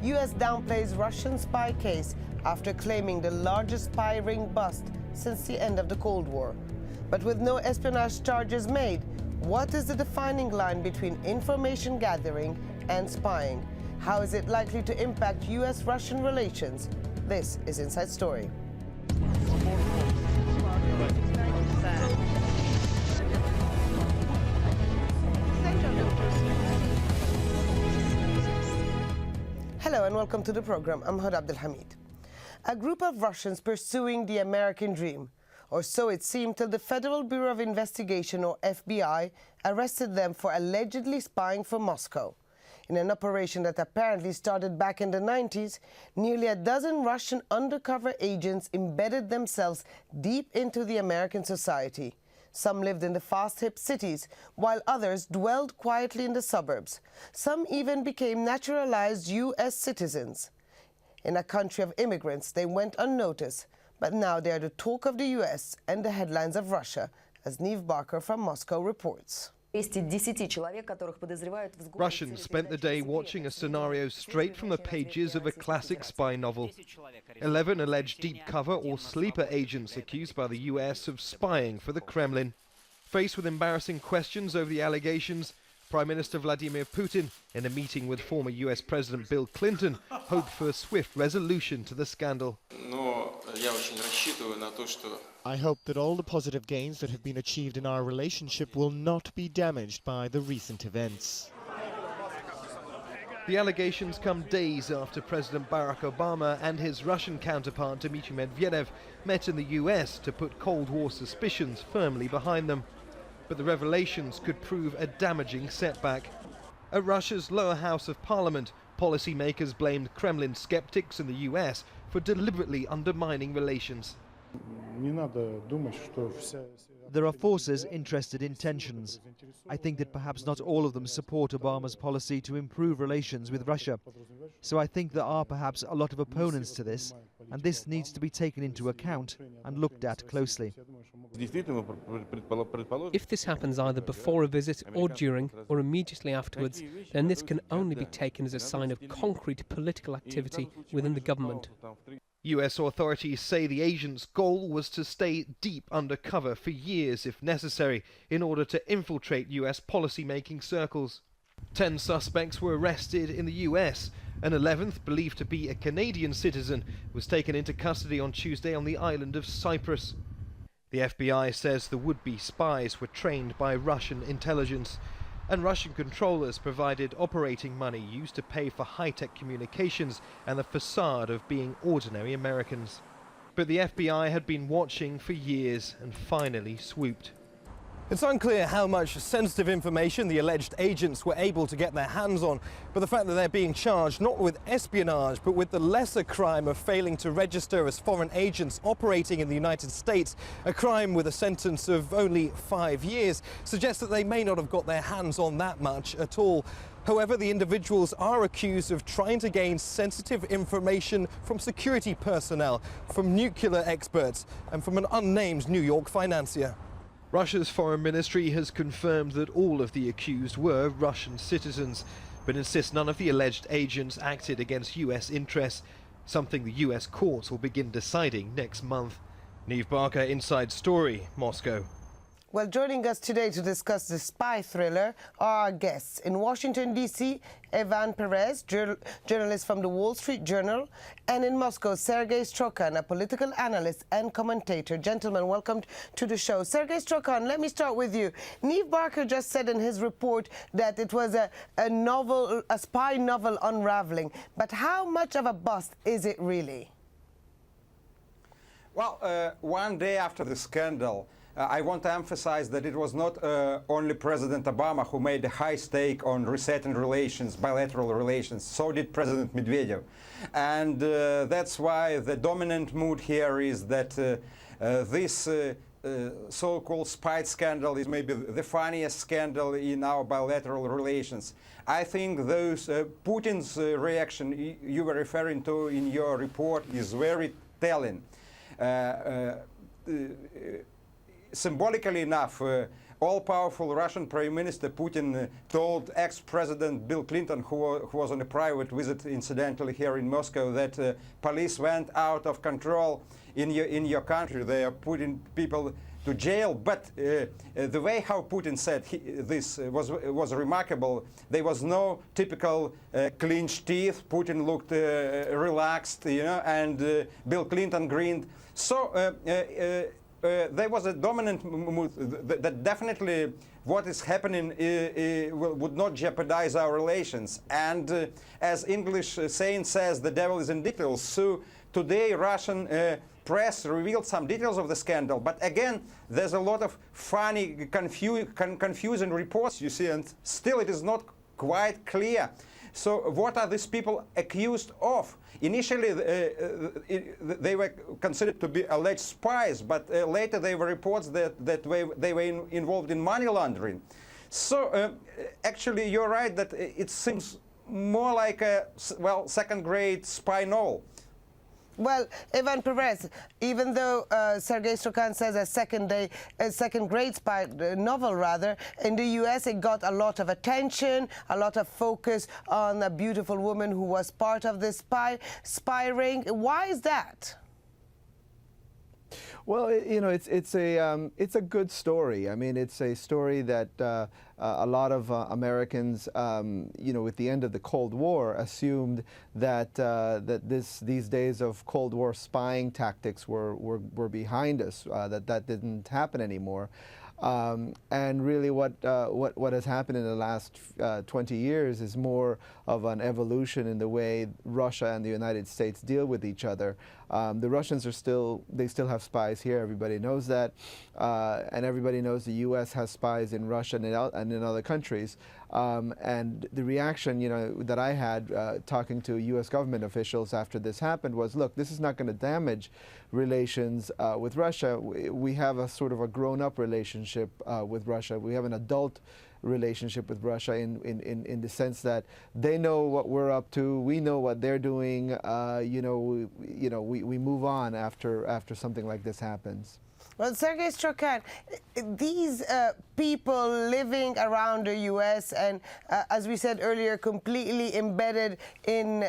US downplays Russian spy case after claiming the largest spy ring bust since the end of the Cold War. But with no espionage charges made, what is the defining line between information gathering and spying? How is it likely to impact US-Russian relations? This is Inside Story. Hello and welcome to the program. I'm Hod Abdelhamid. A group of Russians pursuing the American dream, or so it seemed till the Federal Bureau of Investigation, or FBI, arrested them for allegedly spying for Moscow. In an operation that apparently started back in the 90s, nearly a dozen Russian undercover agents embedded themselves deep into the American society. Some lived in the fast-hip cities, while others dwelled quietly in the suburbs. Some even became naturalized U.S. citizens. In a country of immigrants, they went unnoticed, but now they are the talk of the U.S. and the headlines of Russia, as Neve Barker from Moscow reports. Russians spent the day watching a scenario straight from the pages of a classic spy novel. 11 alleged deep-cover or sleeper agents accused by the US of spying for the Kremlin. Faced with embarrassing questions over the allegations, Prime Minister Vladimir Putin, in a meeting with former US President Bill Clinton, hoped for a swift resolution to the scandal. I hope that all the positive gains that have been achieved in our relationship will not be damaged by the recent events. The allegations come days after President Barack Obama and his Russian counterpart Dmitry Medvedev met in the US to put Cold War suspicions firmly behind them. But the revelations could prove a damaging setback. At Russia's lower house of parliament, policymakers blamed Kremlin skeptics in the US for deliberately undermining relations. There are forces interested in tensions. I think that perhaps not all of them support Obama's policy to improve relations with Russia. So I think there are perhaps a lot of opponents to this, and this needs to be taken into account and looked at closely. If this happens either before a visit or during or immediately afterwards, then this can only be taken as a sign of concrete political activity within the government. US authorities say the agent's goal was to stay deep undercover for years if necessary in order to infiltrate US policy-making circles. 10 suspects were arrested in the US. An 11th, believed to be a Canadian citizen, was taken into custody on Tuesday on the island of Cyprus. The FBI says the would-be spies were trained by Russian intelligence, and Russian controllers provided operating money used to pay for high-tech communications and the facade of being ordinary Americans. But the FBI had been watching for years and finally swooped. It's unclear how much sensitive information the alleged agents were able to get their hands on, but the fact that they're being charged not with espionage but with the lesser crime of failing to register as foreign agents operating in the United States, a crime with a sentence of only 5 years, suggests that they may not have got their hands on that much at all. However, the individuals are accused of trying to gain sensitive information from security personnel, from nuclear experts, and from an unnamed New York financier. Russia's foreign ministry has confirmed that all of the accused were Russian citizens, but insists none of the alleged agents acted against US interests, something the US courts will begin deciding next month. Neve Barker, Inside Story, Moscow. Well, joining us today to discuss the spy thriller are our guests. In Washington, D.C., Evan Perez, journalist from the Wall Street Journal, and in Moscow, Sergei Strokhan, a political analyst and commentator. Gentlemen, welcome to the show. Sergei Strokhan, let me start with you. Neve Barker just said in his report that it was a spy novel unraveling. But how much of a bust is it really? Well, one day after the scandal, I want to emphasize that it was not only President Obama who made a high stake on resetting relations, bilateral relations. So did President Medvedev. And that's why the dominant mood here is that this so-called spy scandal is maybe the funniest scandal in our bilateral relations. I think those Putin's reaction you were referring to in your report is very telling. Symbolically enough, all-powerful Russian Prime Minister Putin told ex-President Bill Clinton, who was on a private visit incidentally here in Moscow, that police went out of control in your country. They are putting people to jail. But the way how Putin said this was remarkable. There was no typical clenched teeth. Putin looked relaxed, you know, and Bill Clinton grinned. So there was a dominant mood that definitely what is happening would not jeopardize our relations. And as English saying says, the devil is in details. So today Russian press revealed some details of the scandal. But again, there's a lot of funny, confusing reports, you see, and still it is not quite clear. So what are these people accused of? Initially, they were considered to be alleged spies, but later there were reports that they were involved in money laundering. So actually, you're right that it seems more like a, well, second-grade spy novel. Well, Ivan Perez, even though Sergei Strokhan says a second-grade spy novel, rather, in the U.S. it got a lot of attention, a lot of focus on a beautiful woman who was part of this spy ring. Why is that? Well, you know, it's a good story. I mean, it's a story that a lot of Americans, you know, with the end of the Cold War, assumed that these days of Cold War spying tactics were behind us. That didn't happen anymore. And really what has happened in the last 20 years is more of an evolution in the way Russia and the United States deal with each other. The Russians still have spies here, everybody knows that, and everybody knows the U.S. has spies in Russia and in other countries. And the reaction, you know, that I had talking to U.S. government officials after this happened was, look, this is not going to damage relations with Russia. We have a sort of a grown-up relationship with Russia. We have an adult relationship with Russia in the sense that they know what we're up to, we know what they're doing. We move on after something like this happens. Well, Sergei Strokhan, these people living around the U.S. and, as we said earlier, completely embedded in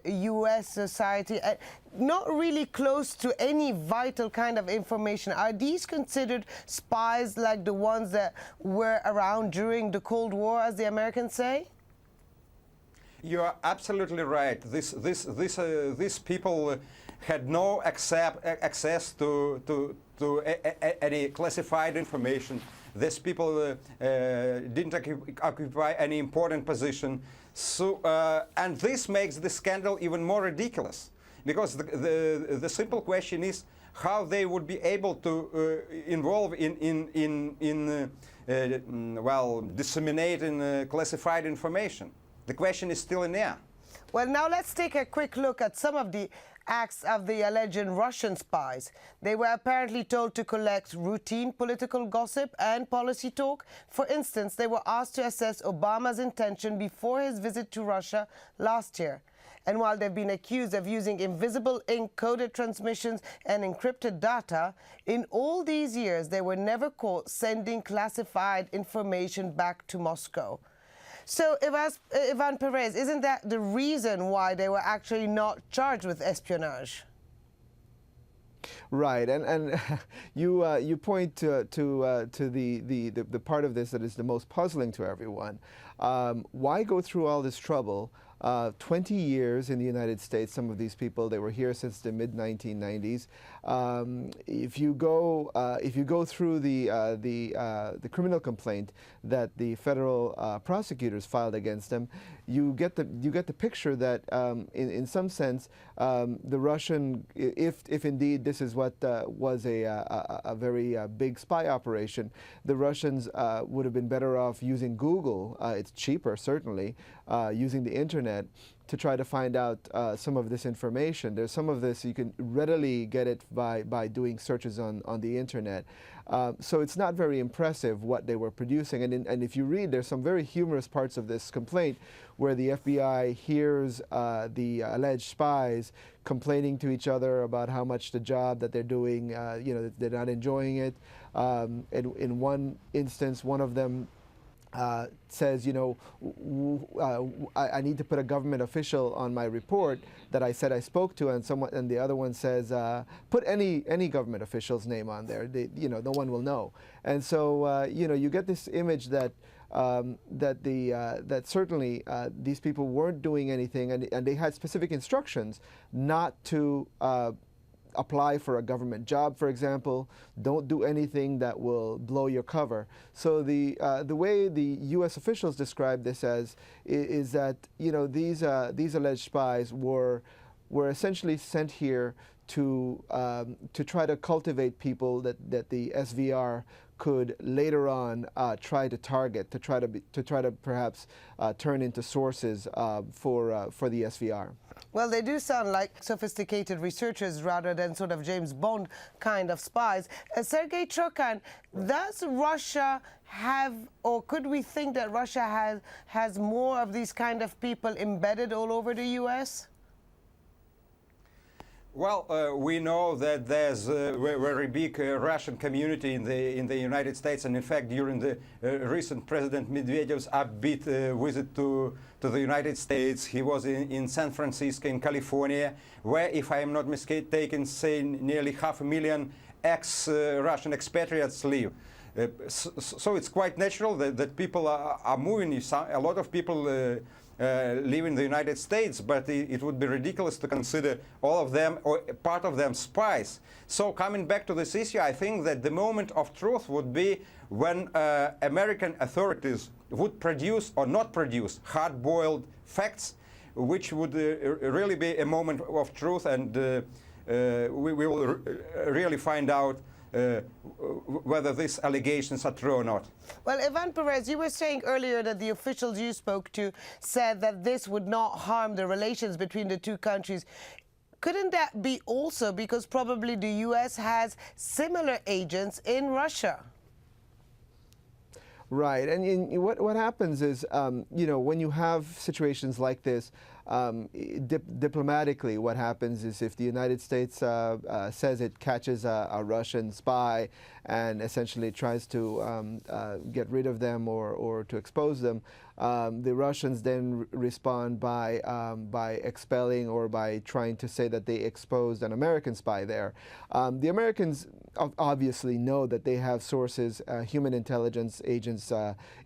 U.S. society, not really close to any vital kind of information, are these considered spies like the ones that were around during the Cold War, as the Americans say? You are absolutely right. These people had no access to any classified information. These people didn't occupy any important position. So, and this makes the scandal even more ridiculous, because the simple question is how they would be able to involve well, disseminating classified information. The question is still in the air. Well, now let's take a quick look at some of the acts of the alleged Russian spies. They were apparently told to collect routine political gossip and policy talk. For instance, they were asked to assess Obama's intention before his visit to Russia last year. And while they've been accused of using invisible ink coded transmissions and encrypted data, in all these years they were never caught sending classified information back to Moscow. So, Ivan Perez, isn't that the reason why they were actually not charged with espionage? Right, and you point to the part of this that is the most puzzling to everyone. Why go through all this trouble? 20 years in the United States. Some of these people, they were here since the mid-1990s. If you go through the criminal complaint that the federal prosecutors filed against them, you get the picture that in some sense the Russian, if indeed this is what was a very big spy operation, the Russians would have been better off using Google. It's cheaper, certainly, using the internet internet to try to find out some of this information. There's some of this, you can readily get it by doing searches on the internet. So it's not very impressive what they were producing. And if you read, there's some very humorous parts of this complaint where the FBI hears the alleged spies complaining to each other about how much the job that they're doing, you know, they're not enjoying it. In one instance, one of them says, you know, I need to put a government official on my report that I said I spoke to, and the other one says, put any government official's name on there. You know, no one will know. And so, you know, you get this image that that certainly these people weren't doing anything, and they had specific instructions not to apply for a government job, for example. Don't do anything that will blow your cover. So the way the U.S. officials describe this as is that, you know, these alleged spies were essentially sent here to try to cultivate people that the SVR could later on try to target, to try to perhaps turn into sources for the SVR. Well, they do sound like sophisticated researchers rather than sort of James Bond kind of spies. Sergei Trokhan, does Russia have, or could we think that Russia has more of these kind of people embedded all over the U.S.? Well, we know that there's a very big Russian community in the United States, and in fact, during the recent President Medvedev's upbeat visit to the United States, he was in San Francisco, in California, where, if I am not mistaken, say nearly 500,000 ex-Russian expatriates live. So it's quite natural that people are moving. A lot of people live in the United States, but it would be ridiculous to consider all of them or part of them spies. So coming back to this issue, I think that the moment of truth would be when American authorities would produce or not produce hard-boiled facts, which would really be a moment of truth, and we will really find out whether these allegations are true or not. Well, Ivan Perez, you were saying earlier that the officials you spoke to said that this would not harm the relations between the two countries. Couldn't that be also because probably the U.S. has similar agents in Russia? Right, and what happens is, you know, when you have situations like this, diplomatically, what happens is if the United States says it catches a Russian spy and essentially tries to get rid of them or to expose them, the Russians then respond by expelling or by trying to say that they exposed an American spy there. The Americans obviously know that they have sources, human intelligence agents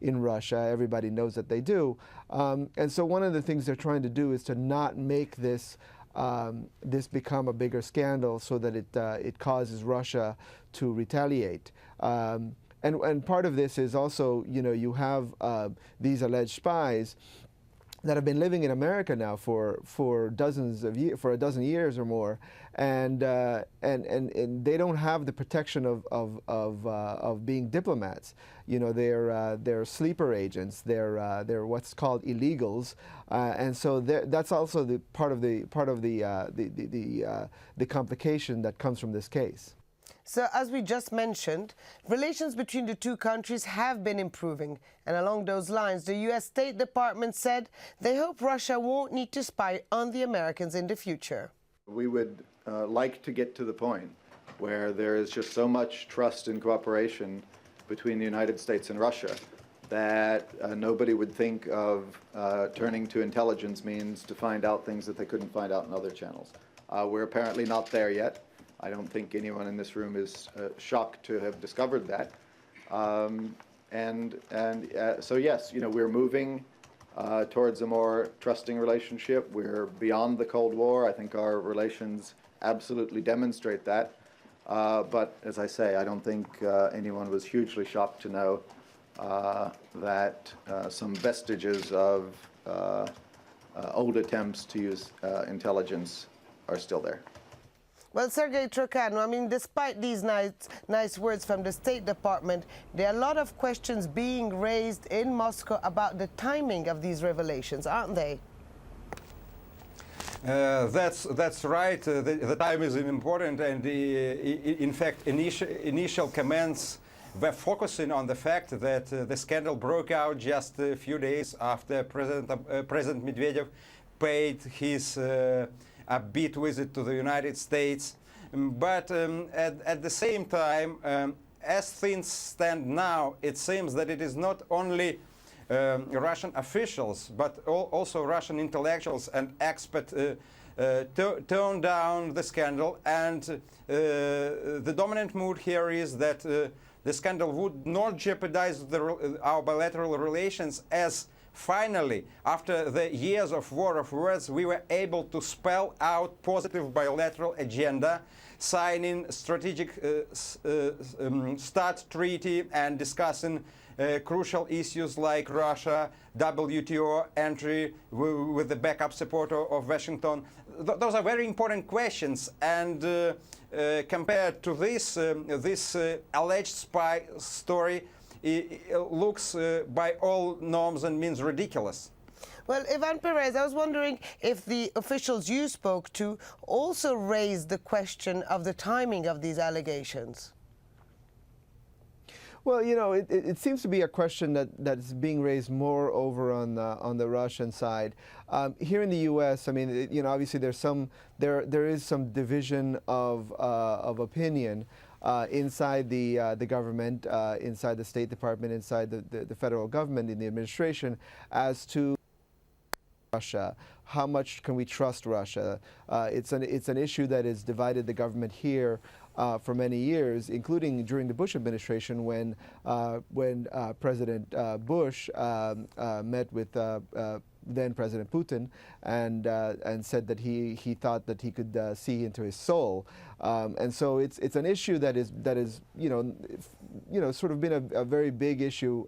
in Russia. Everybody knows that they do. And so one of the things they're trying to do is to not make this become a bigger scandal so that it causes Russia to retaliate. And part of this is also, you know, you have these alleged spies that have been living in America now for dozens of years, for a dozen years or more, and they don't have the protection of being diplomats. You know, they're sleeper agents. They're what's called illegals, and so that's also the part of the complication that comes from this case. So, as we just mentioned, relations between the two countries have been improving. And along those lines, the U.S. State Department said they hope Russia won't need to spy on the Americans in the future. We would like to get to the point where there is just so much trust and cooperation between the United States and Russia that nobody would think of turning to intelligence means to find out things that they couldn't find out in other channels. We're apparently not there yet. I don't think anyone in this room is shocked to have discovered that. So yes, you know, we're moving towards a more trusting relationship. We're beyond the Cold War. I think our relations absolutely demonstrate that. But as I say, I don't think anyone was hugely shocked to know that some vestiges of old attempts to use intelligence are still there. Well, Sergei Trokhan, I mean, despite these nice words from the State Department, there are a lot of questions being raised in Moscow about the timing of these revelations, aren't they? That's right. The time is important, and in fact, initial comments were focusing on the fact that the scandal broke out just a few days after President Medvedev paid his upbeat visit to the United States. But at the same time, as things stand now, it seems that it is not only Russian officials, but also Russian intellectuals and experts tone down the scandal, and the dominant mood here is that the scandal would not jeopardize our bilateral relations, as finally, after the years of war of words, we were able to spell out positive bilateral agenda, signing strategic START treaty and discussing crucial issues like Russia, WTO entry with the backup support of Washington. Those are very important questions, and compared to this, this alleged spy story, it looks by all norms and means ridiculous. Well, Ivan Perez, I was wondering if the officials you spoke to also raised the question of the timing of these allegations. Well, you know, it seems to be a question that's being raised more over on the Russian side. Here in the U.S., I mean, you know, obviously there is some division of opinion inside the government, inside the State Department, inside the federal government, in the administration, as to Russia. How much can we trust Russia? It's an issue that has divided the government here for many years, including during the Bush administration, when President Bush met with then President Putin and said that he thought that he could see into his soul, and so it's an issue that is you know sort of been a very big issue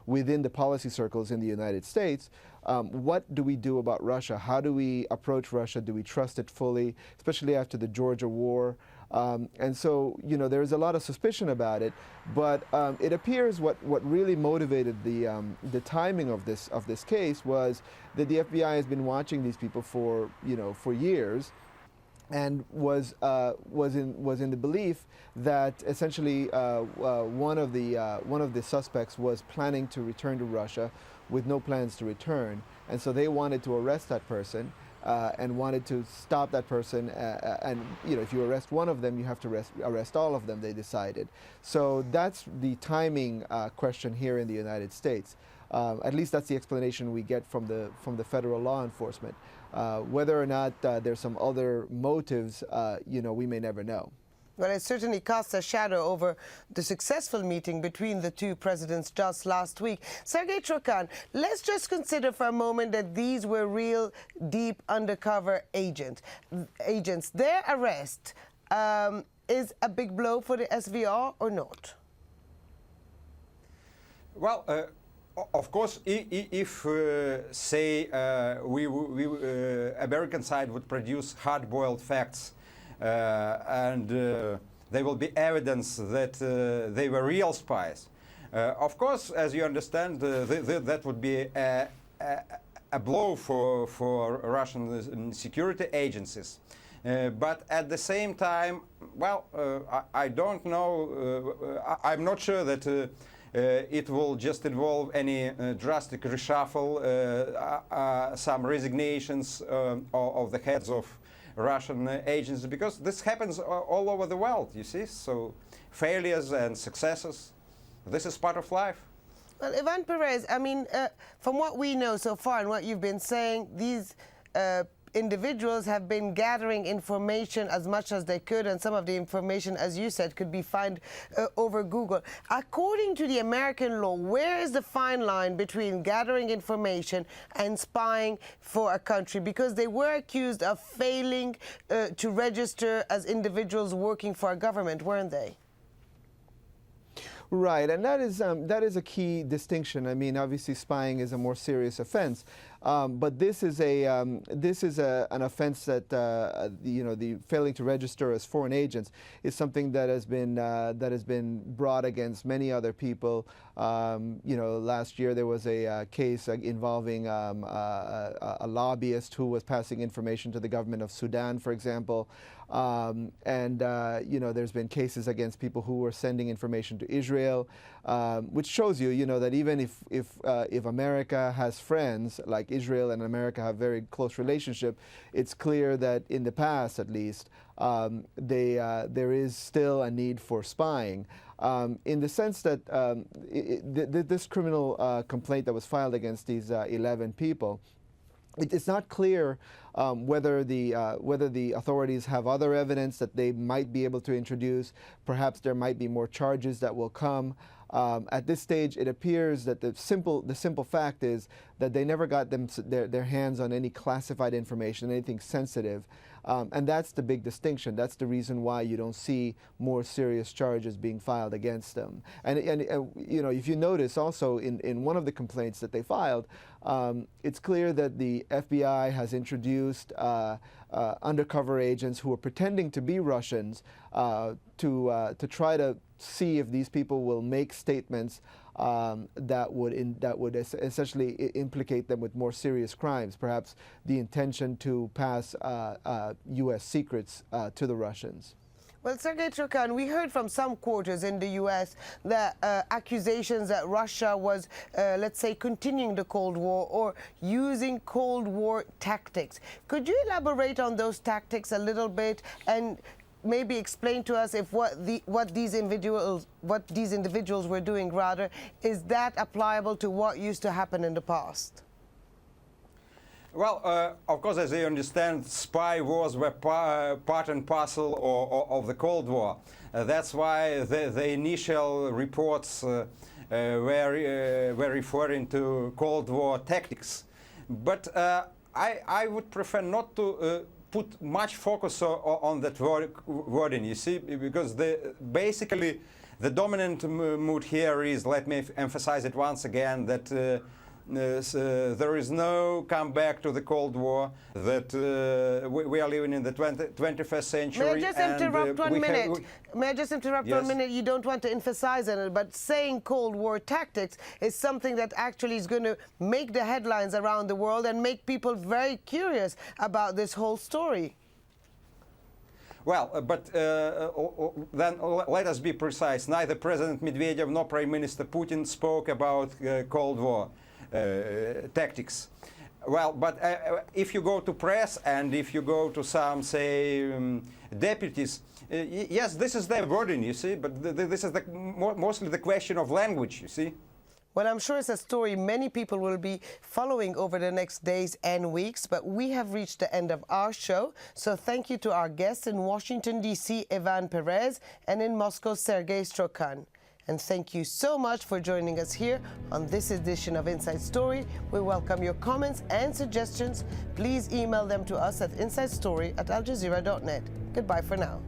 within the policy circles in the United States. What do we do about Russia? How do we approach Russia? Do we trust it fully, especially after the Georgia war? And so, you know, there's a lot of suspicion about it, but it appears what really motivated the timing of this case was that the FBI has been watching these people for years, and was in the belief that essentially one of the suspects was planning to return to Russia with no plans to return, and so they wanted to arrest that person. And wanted to stop that person, and you know, if you arrest one of them, you have to arrest all of them, they decided. So that's the timing question here in the United States. At least that's the explanation we get from the federal law enforcement. Whether or not there's some other motives, you know, we may never know. Well, it certainly casts a shadow over the successful meeting between the two presidents just last week. Sergei Trukhan, let's just consider for a moment that these were real, deep, undercover agents. Their arrest is a big blow for the SVR or not? Well, of course, if say, American side would produce hard-boiled facts, and there will be evidence that they were real spies. Of course, as you understand, that would be a blow for Russian security agencies. But at the same time, well, I don't know, I'm not sure that it will just involve any drastic reshuffle, some resignations of the heads of Russian agencies, because this happens all over the world, you see. So failures and successes, this is part of life. Well, Ivan Perez, I mean, from what we know so far and what you've been saying, these individuals have been gathering information as much as they could, and some of the information, as you said, could be found over Google. According to the American law, where is the fine line between gathering information and spying for a country? Because they were accused of failing to register as individuals working for a government, weren't they? Right, and that is a key distinction. I mean, obviously spying is a more serious offense. But this is an offense that the failing to register as foreign agents is something that has been brought against many other people. Last year there was a case involving a lobbyist who was passing information to the government of Sudan, for example. There's been cases against people who were sending information to Israel, which shows you, that even if America has friends, like Israel and America have very close relationship, it's clear that in the past, at least, there is still a need for spying. In the sense that this criminal complaint that was filed against these 11 people, it's not clear whether the authorities have other evidence that they might be able to introduce. Perhaps there might be more charges that will come. At this stage, it appears that the simple fact is that they never got their hands on any classified information, anything sensitive. And that's the big distinction. That's the reason why you don't see more serious charges being filed against them. And if you notice also in one of the complaints that they filed, it's clear that the FBI has introduced undercover agents who are pretending to be Russians to try to see if these people will make statements that would essentially implicate them with more serious crimes, perhaps the intention to pass U.S. secrets to the Russians. Well, Sergei Trukhan, we heard from some quarters in the U.S. that accusations that Russia was, let's say, continuing the Cold War or using Cold War tactics. Could you elaborate on those tactics a little bit and maybe explain to us if what these individuals were doing, rather, is that applicable to what used to happen in the past? Well, of course, as I understand, spy wars were part and parcel of the Cold War. That's why the initial reports were referring to Cold War tactics. But I would prefer not to put much focus on that wording, you see, because basically the dominant mood here is, let me emphasize it once again, that there is no comeback to the Cold War, that we are living in the 21st century. May I just interrupt 1 minute? May I just interrupt for a minute? You don't want to emphasize on it, but saying Cold War tactics is something that actually is going to make the headlines around the world and make people very curious about this whole story. Well, but then let us be precise. Neither President Medvedev nor Prime Minister Putin spoke about Cold War tactics. Well, but if you go to press and if you go to some, say, deputies, yes, this is their wording, you see, but this is mostly the question of language, you see. Well, I'm sure it's a story many people will be following over the next days and weeks, but we have reached the end of our show. So thank you to our guests in Washington, D.C., Ivan Perez, and in Moscow, Sergei Strokhan. And thank you so much for joining us here on this edition of Inside Story. We welcome your comments and suggestions. Please email them to us at insidestory@aljazeera.net. Goodbye for now.